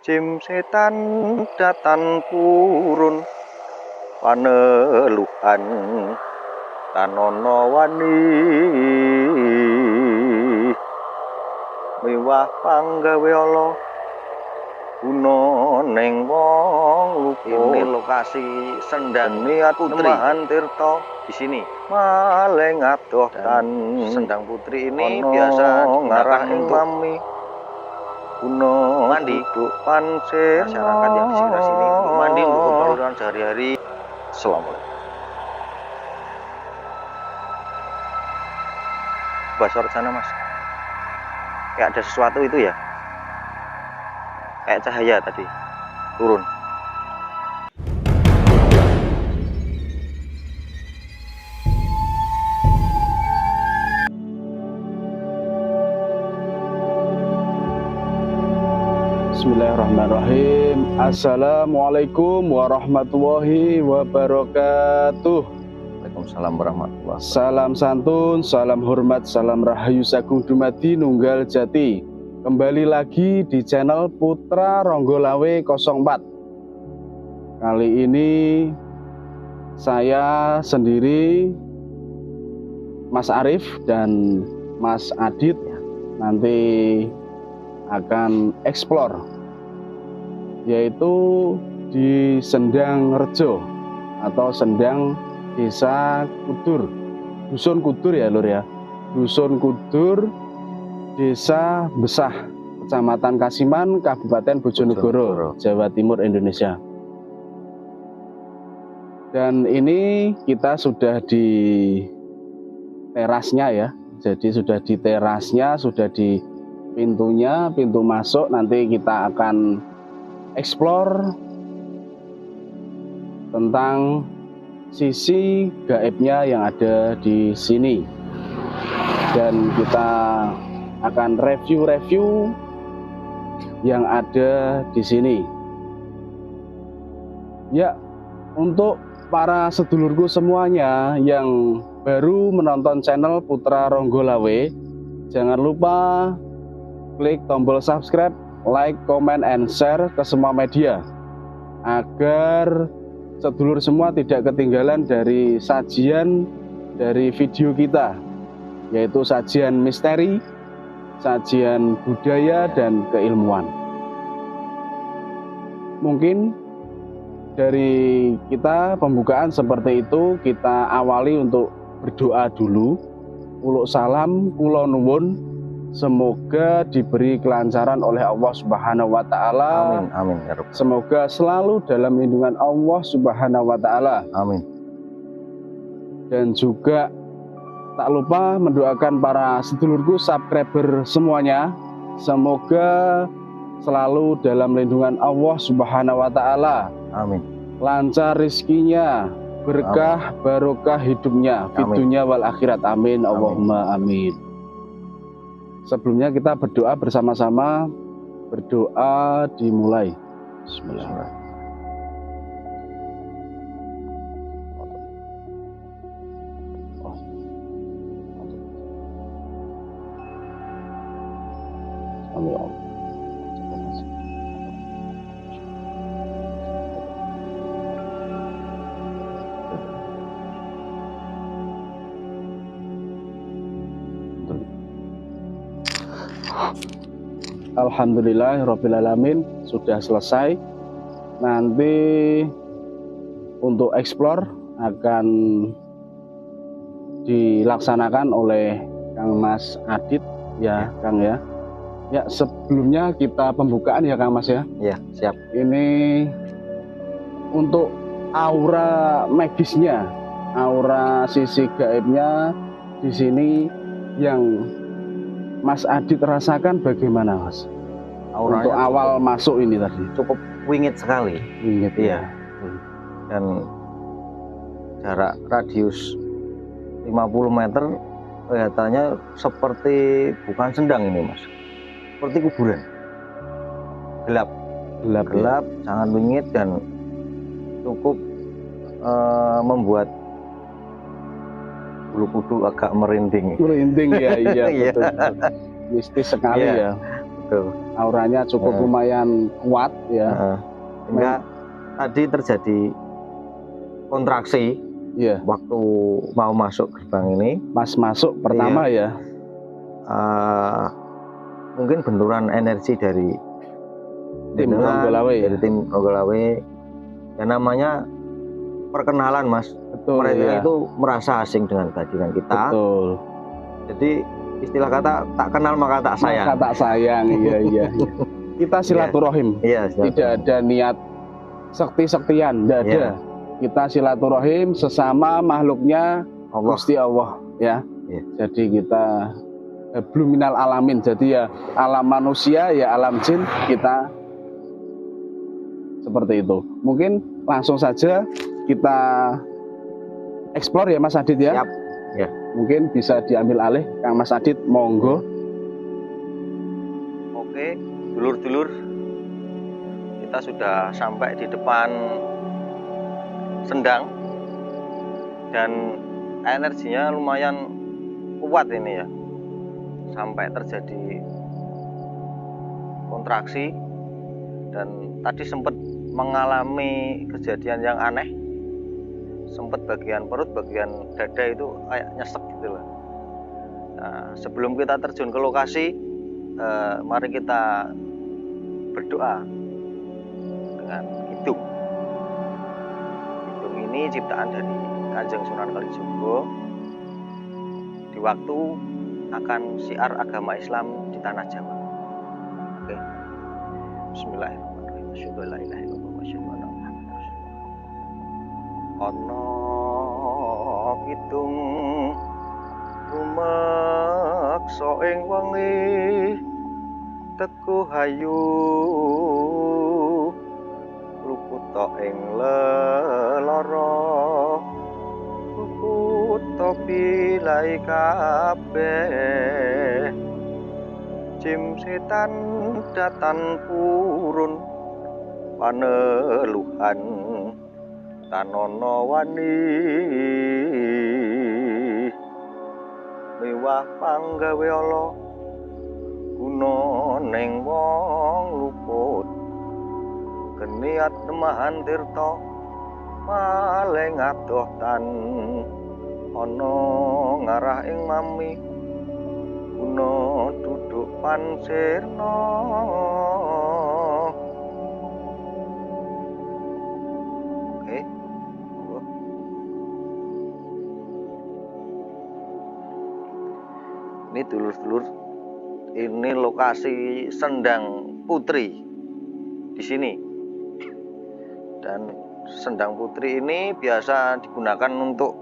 Jim setan datan purun paneluhan tanono wani miwah panggawe ala guna ning wong lupa. Ini lokasi Sendang Niat Putri Nemahan Tirta di sini. maling adoh Dan tan Sendang Putri ini ono biasa ngarah digunakan ing untuk mami guna mandi. duduk pansena Masyarakat yang di sekitar sini untuk mandi, untuk keperluan sehari-hari. Assalamualaikum. Basor sana mas, kayak ada sesuatu itu ya, kayak cahaya tadi turun. Bismillahirrahmanirrahim. Assalamualaikum warahmatullahi wabarakatuh. Waalaikumsalam warahmatullahi wabarakatuh. Salam santun, salam hormat, salam rahayu sagung dumadi nunggal jati. Kembali lagi di channel Putra Ronggolawe 04. Kali ini saya sendiri, Mas Arif dan Mas Adit nanti akan explore, yaitu di Sendang Rejo atau Sendang Desa Kudur, Dusun Kudur ya lur ya, Dusun Kudur, Desa Besah, Kecamatan Kasiman, Kabupaten Bojonegoro, Jawa Timur, Indonesia. Dan ini kita sudah di terasnya ya, jadi sudah di terasnya, sudah di pintunya, pintu masuk. Nanti kita akan explore tentang sisi gaibnya yang ada di sini, dan kita akan review-review yang ada di sini. Ya, untuk para sedulurku semuanya yang baru menonton channel Putra Ronggolawe, jangan lupa klik tombol subscribe, like, comment, and share ke semua media agar sedulur semua tidak ketinggalan dari sajian dari video kita, yaitu sajian misteri, sajian budaya, dan keilmuan. Mungkin dari kita pembukaan seperti itu, kita awali untuk berdoa dulu. Uluk salam, kula nuwun, semoga diberi kelancaran oleh Allah Subhanahu wa Ta'ala. Amin, amin ya Rabb. Semoga selalu dalam lindungan Allah Subhanahu wa Ta'ala. Amin. Dan juga tak lupa mendoakan para sedulurku subscriber semuanya, semoga selalu dalam lindungan Allah Subhanahu wa Ta'ala. Amin. Lancar rizkinya, berkah, barokah hidupnya, fitunya wal akhirat. Amin, Allahumma amin. Sebelumnya kita berdoa bersama-sama. Berdoa dimulai. Bismillah. Amin. Alhamdulillahirrabbilalamin, sudah selesai. Nanti untuk explore akan dilaksanakan oleh Kang Mas Adit ya, Kang ya. Ya, sebelumnya kita pembukaan ya Kang Mas ya. Ya, siap. Ini untuk aura magisnya, aura sisi gaibnya di sini yang Mas Adit rasakan bagaimana Mas? Auranya untuk awal masuk ini tadi. Cukup wingit sekali. Wingit ya. Dan jarak radius 50 meter kelihatannya seperti bukan sendang ini Mas. Seperti kuburan. Gelap, ya? sangat wingit dan cukup membuat bulu kuduk agak merinding. Merinding ya, iya Iya. betul. Mistis sekali ya. Betul. Auranya cukup lumayan kuat ya. Sehingga tadi terjadi kontraksi waktu mau masuk gerbang ini. Pas masuk pertama ya. Mungkin benturan energi dari tim Ronggolawe dari tim Ronggolawe. Ya namanya perkenalan Mas. Betul, mereka itu merasa asing dengan kehadiran kita. Betul. Jadi istilah kata tak kenal maka tak sayang. Maka tak sayang, iya. Kita silaturahim. Tidak ada niat sekti-sektian, tidak ada. Kita silaturahim sesama makhluknya Gusti Allah ya. Jadi kita belum minal alamin. Jadi ya alam manusia ya alam jin kita seperti itu. Mungkin langsung saja kita explore ya Mas Adit ya. Siap. Ya. Mungkin bisa diambil alih Kang Mas Adit, monggo. Oke, dulur-dulur, kita sudah sampai di depan sendang dan energinya lumayan kuat ini ya, sampai terjadi kontraksi dan tadi sempat mengalami kejadian yang aneh, sempat bagian perut, bagian dada itu kayak nyesek gitu loh. Nah, sebelum kita terjun ke lokasi, mari kita berdoa dengan hidung. Hidung ini ciptaan dari Kanjeng Sunan Kalijogo di waktu akan syiar agama Islam di tanah Jawa. Oke. Bismillahirrahmanirrahim. Asyhadu an la ilaha illallah wa asyhadu anna Muhammadar Rasulullah. Ana kidung rumaksa ing wengi teku hayu luputa ing lelara luputa pilai kabeh jim setan datan purun paneluhan tanono wani miwah panggawe Allah guna ning wong luput keniat nemahan tirta paling adoh tan ana ngarah ing mami guna duduk pansirna. Oke. Ini dulur-dulur, ini lokasi Sendang Putri di sini. Dan Sendang Putri ini biasa digunakan untuk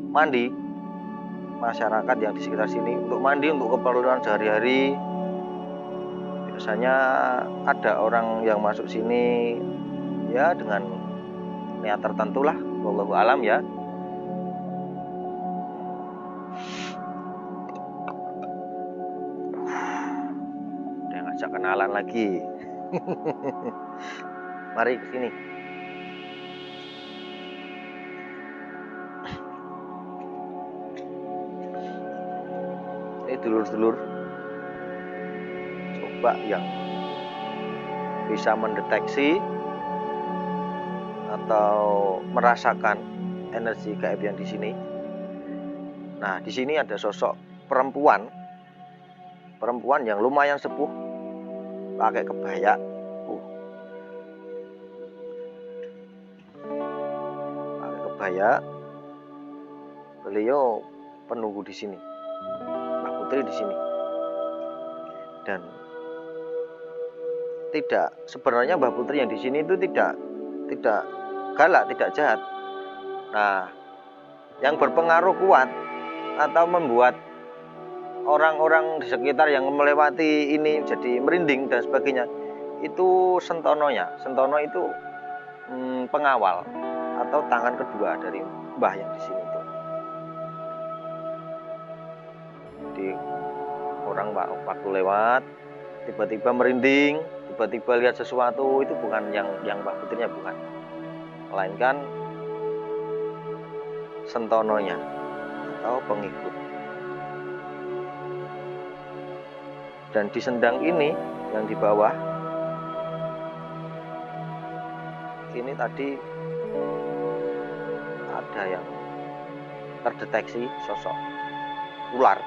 mandi masyarakat yang di sekitar sini, untuk mandi, untuk keperluan sehari-hari. Biasanya ada orang yang masuk sini ya dengan niat tertentu lah, wallahu alam ya. Udah ngajak kenalan lagi. Mari ke sini. Ini dulur-dulur, coba yang bisa mendeteksi atau merasakan energi gaib yang di sini. Nah, di sini ada sosok perempuan yang lumayan sepuh, pakai kebaya. Pakai kebaya. Beliau penunggu di sini. Mbak Putri di sini. Dan sebenarnya Mbak Putri yang di sini itu tidak galak, tidak jahat. Nah, yang berpengaruh kuat atau membuat orang-orang di sekitar yang melewati ini jadi merinding dan sebagainya, itu sentononya. Sentono itu pengawal atau tangan kedua dari mbah yang di sini itu. Jadi orang waktu lewat tiba-tiba merinding, tiba-tiba lihat sesuatu, itu bukan yang Mbak Putrinya, bukan, melainkan sentononya atau pengikut. Dan di sendang ini yang di bawah ini tadi ada yang terdeteksi sosok ular.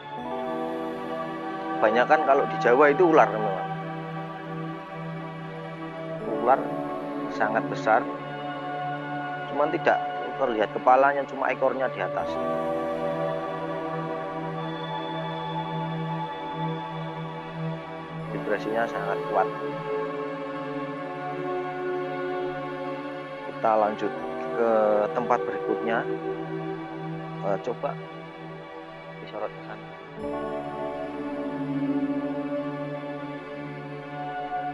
Kebanyakan kalau di Jawa itu ular memang. Ular sangat besar, cuman tidak terlihat kepalanya, cuma ekornya di atas. Vibrasinya sangat kuat. Kita lanjut ke tempat berikutnya. Coba disorot ke sana.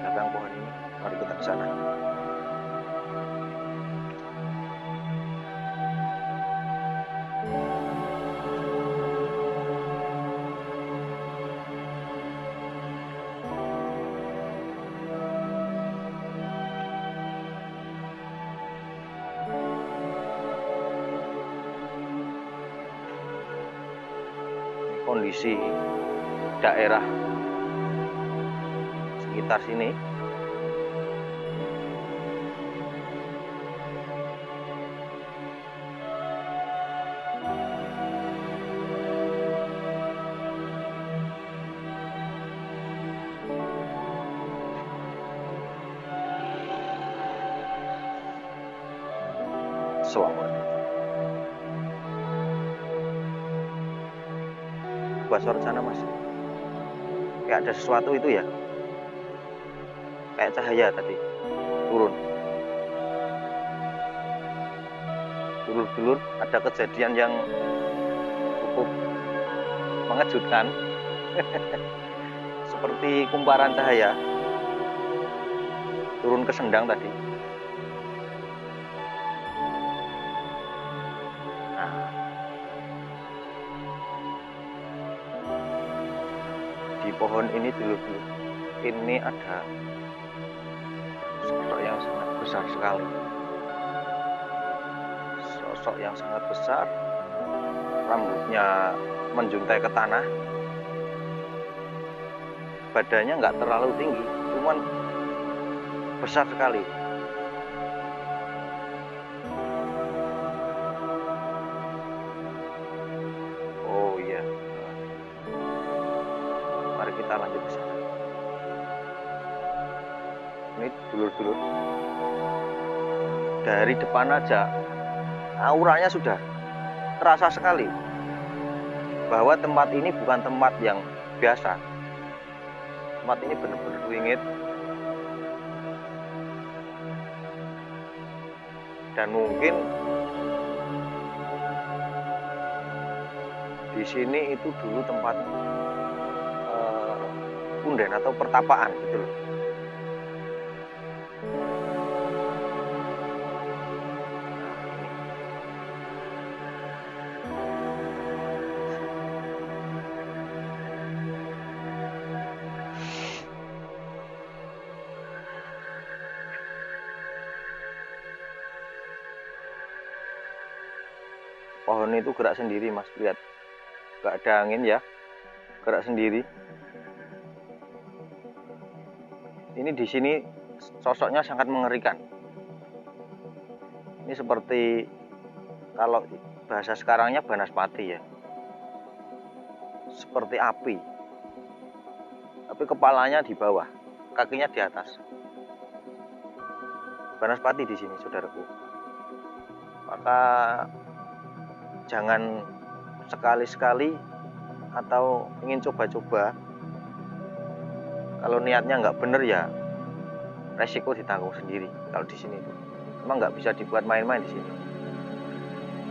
Belakang pohon ini, mari kita ke sana. Kondisi daerah sekitar sini selamat. Suara sana mas, kayak ada sesuatu itu ya, kayak cahaya tadi turun. Dulur-dulur, ada kejadian yang cukup mengejutkan. Seperti kumparan cahaya turun ke sendang tadi. Di pohon ini dulu ini ada sosok yang sangat besar sekali. Sosok yang sangat besar, rambutnya menjuntai ke tanah, badannya nggak terlalu tinggi, cuman besar sekali. Kita lanjut ke sana. Ini dulur-dulur, dari depan aja auranya sudah terasa sekali bahwa tempat ini bukan tempat yang biasa. Tempat ini benar-benar wingit dan mungkin di sini itu dulu tempat punden atau pertapaan gitu loh. Pohon itu gerak sendiri mas, lihat, gak ada angin ya, gerak sendiri. Ini di sini sosoknya sangat mengerikan. Ini seperti kalau bahasa sekarangnya banaspati ya, seperti api, tapi kepalanya di bawah, kakinya di atas. Banaspati di sini, saudaraku. Maka jangan sekali-sekali atau ingin coba-coba. Kalau niatnya nggak bener ya resiko ditanggung sendiri. Kalau di sini itu emang nggak bisa dibuat main-main di sini.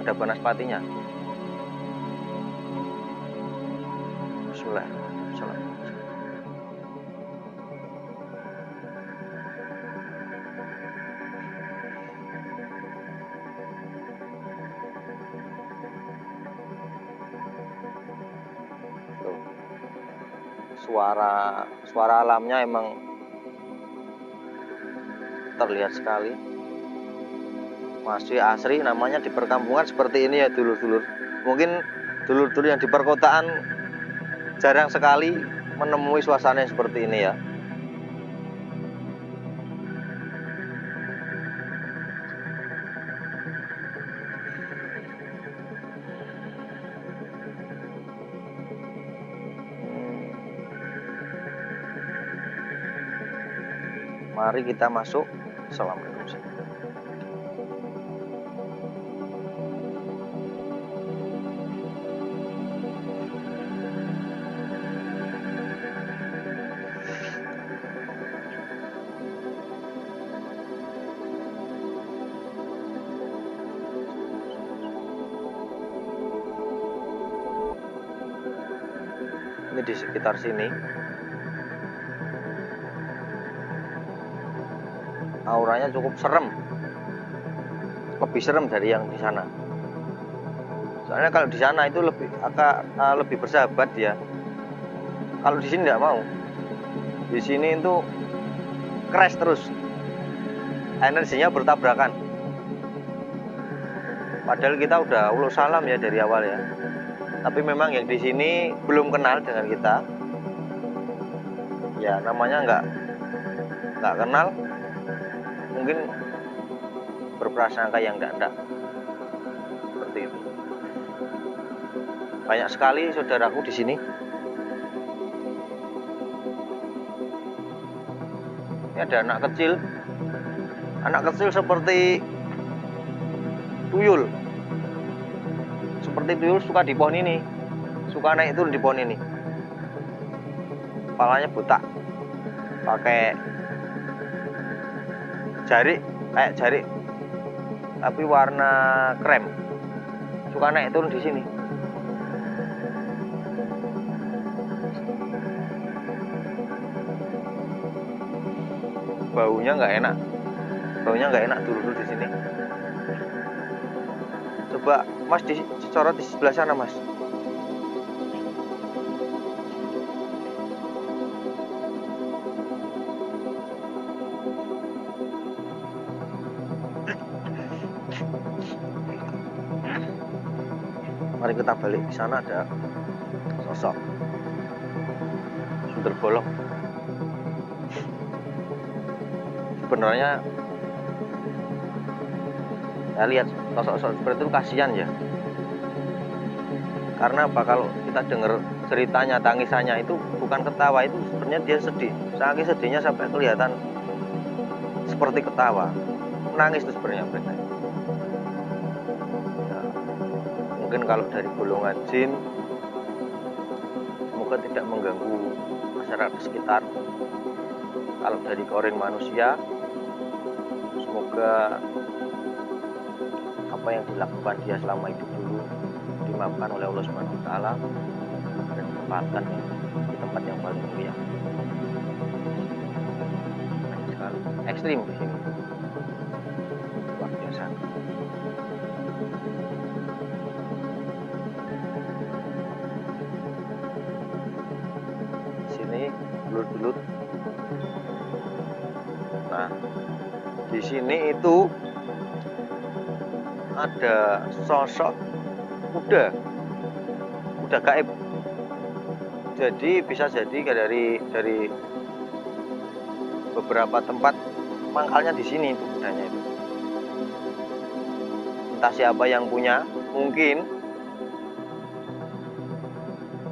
Ada banaspatinya. Bismillah. Suara alamnya emang terlihat sekali, masih asri. Namanya di perkampungan seperti ini ya dulur-dulur. Mungkin dulur-dulur yang di perkotaan jarang sekali menemui suasana yang seperti ini ya. Mari kita masuk. Assalamualaikum. Ini di sekitar sini auranya cukup serem, lebih serem dari yang di sana. Soalnya kalau di sana itu lebih bersahabat ya. Kalau di sini nggak mau. Di sini itu crash terus, energinya bertabrakan. Padahal kita udah ulul salam ya dari awal ya. Tapi memang yang di sini belum kenal dengan kita. Ya namanya nggak kenal. Mungkin berprasangka yang enggak seperti itu. Banyak sekali saudaraku di sini. Ini ada anak kecil seperti tuyul, suka di pohon ini, suka naik turun di pohon ini. Kepalanya buta, pakai kayak jari tapi warna krem, suka naik turun di sini. Baunya nggak enak dulu di sini. Coba Mas dicorot di sebelah sana Mas. Mari kita balik. Di sana ada sosok sundel bolong. Sebenarnya saya lihat sosok-sosok seperti itu kasihan ya. Karena apa, kalau kita dengar ceritanya, tangisannya itu bukan ketawa, itu sebenarnya dia sedih. Saking sedihnya sampai kelihatan seperti ketawa, menangis itu sebenarnya mereka. Ya, mungkin kalau dari golongan jin, semoga tidak mengganggu masyarakat sekitar. Kalau dari korin manusia, semoga apa yang dilakukan dia selama hidup dulu dimaafkan oleh Allah Subhanahu wa taala dan ditempatkan di tempat yang paling mulia. Banyak sekali ekstrim di sini. Luar biasa. Di sini belut-belut. Nah, di sini itu ada sosok kuda gaib. Jadi bisa jadi dari beberapa tempat mangkalnya di sini itu kudanya itu. Entah siapa yang punya, mungkin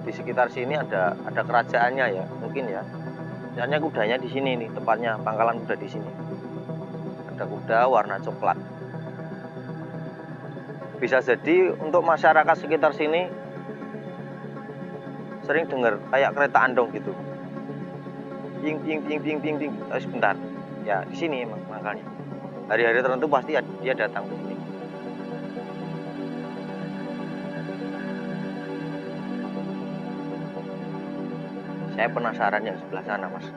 di sekitar sini ada kerajaannya ya, mungkin ya. Soalnya kudanya di sini nih, tempatnya pangkalan kuda di sini. Ada kuda warna coklat. Bisa jadi untuk masyarakat sekitar sini sering dengar kayak kereta andong gitu. Ping ping ping ping ping ping. Sebentar. Ya, di sini emang makanya. Hari-hari tertentu pasti dia datang ke sini. Saya penasaran yang sebelah sana, Mas.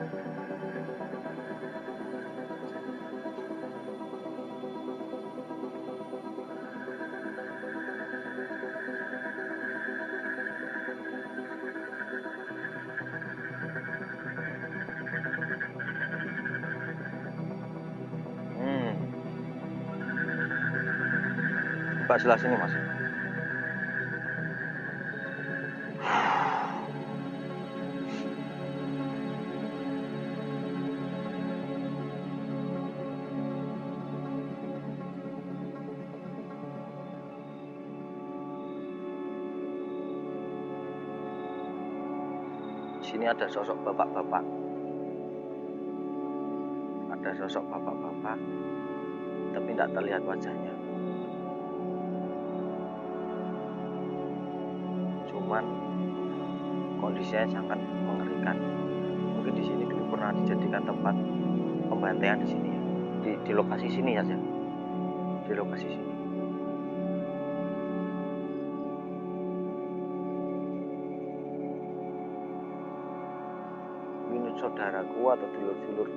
Coba sebelah sini, Mas. sini ada sosok bapak-bapak. Ada sosok bapak-bapak, tapi tidak terlihat wajahnya. Cuman kondisinya sangat mengerikan. Mungkin di sini dulu pernah dijadikan tempat pembantaian di sini ya. Di lokasi sini saja. Di lokasi sini. Ini saudaraku atau dulur-dulur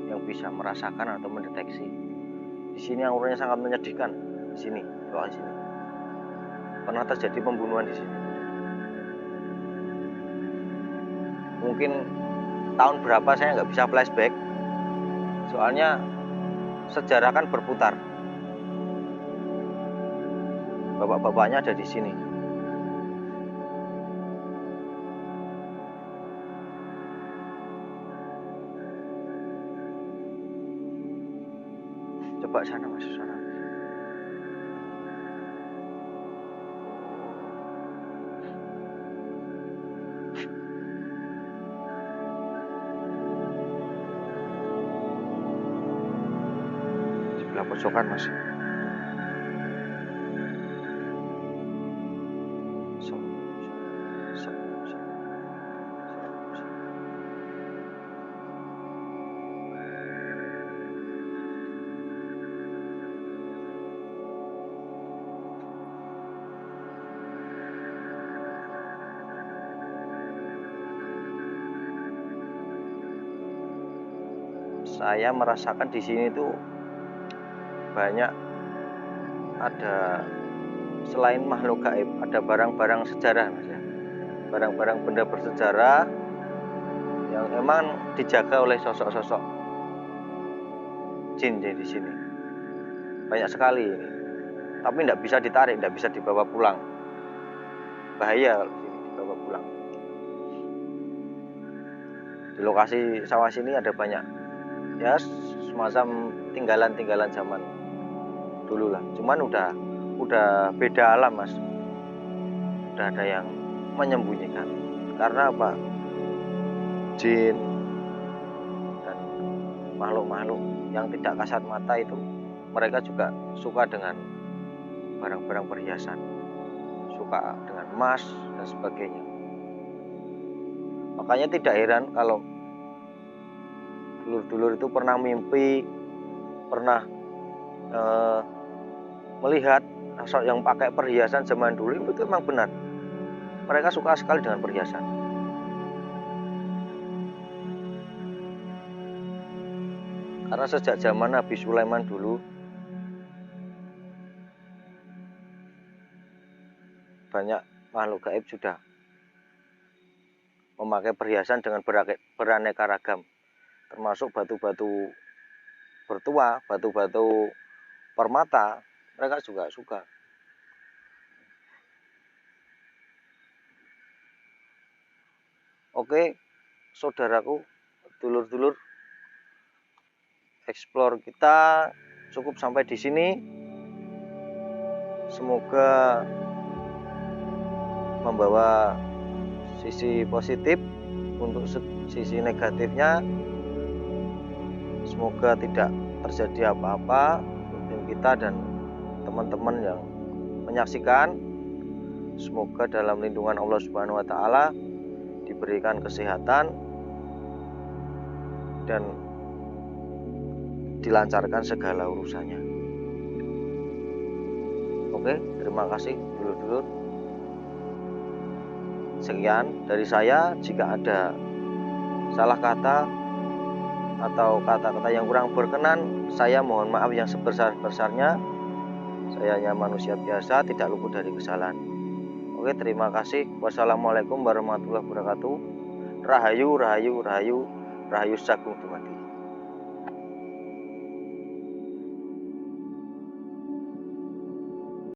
yang bisa merasakan atau mendeteksi. Di sini auranya sangat menyedihkan. Di sini, lokasi sini. Pernah terjadi pembunuhan di sini. Mungkin tahun berapa saya nggak bisa flashback. Soalnya sejarah kan berputar. Bapak-bapaknya ada di sini. Coba sana mas, sana. Sebelah pojokan mas. Saya merasakan di sini tuh banyak ada selain makhluk gaib, ada barang-barang sejarah mas ya. Barang-barang benda bersejarah yang emang dijaga oleh sosok-sosok jin di sini. Banyak sekali ini. Tapi tidak bisa ditarik, tidak bisa dibawa pulang. Bahaya kalau di sini dibawa pulang. Di lokasi sawah sini ada banyak ya semacam tinggalan-tinggalan zaman dulu lah. Cuman udah beda alam mas. Udah ada yang menyembunyikan. Karena apa? Jin dan makhluk-makhluk yang tidak kasat mata itu mereka juga suka dengan barang-barang perhiasan, suka dengan emas dan sebagainya. Makanya tidak heran kalau dulur-dulur itu pernah mimpi, pernah melihat sosok yang pakai perhiasan zaman dulu itu memang benar. Mereka suka sekali dengan perhiasan. Karena sejak zaman Nabi Sulaiman dulu banyak makhluk gaib sudah memakai perhiasan dengan beraneka ragam, termasuk batu-batu bertua, batu-batu permata, mereka juga suka. Oke, saudaraku, dulur-dulur, explore kita cukup sampai di sini. Semoga membawa sisi positif. Untuk sisi negatifnya, semoga tidak terjadi apa-apa untuk kita dan teman-teman yang menyaksikan. Semoga dalam lindungan Allah Subhanahu wa taala diberikan kesehatan dan dilancarkan segala urusannya. Oke, terima kasih dulur-dulur. Sekian dari saya. Jika ada salah kata atau kata-kata yang kurang berkenan, saya mohon maaf yang sebesar-besarnya. Saya hanya manusia biasa, tidak luput dari kesalahan. Oke, terima kasih. Wassalamualaikum warahmatullahi wabarakatuh. Rahayu, rahayu, rahayu, rahayu sagung dumadi.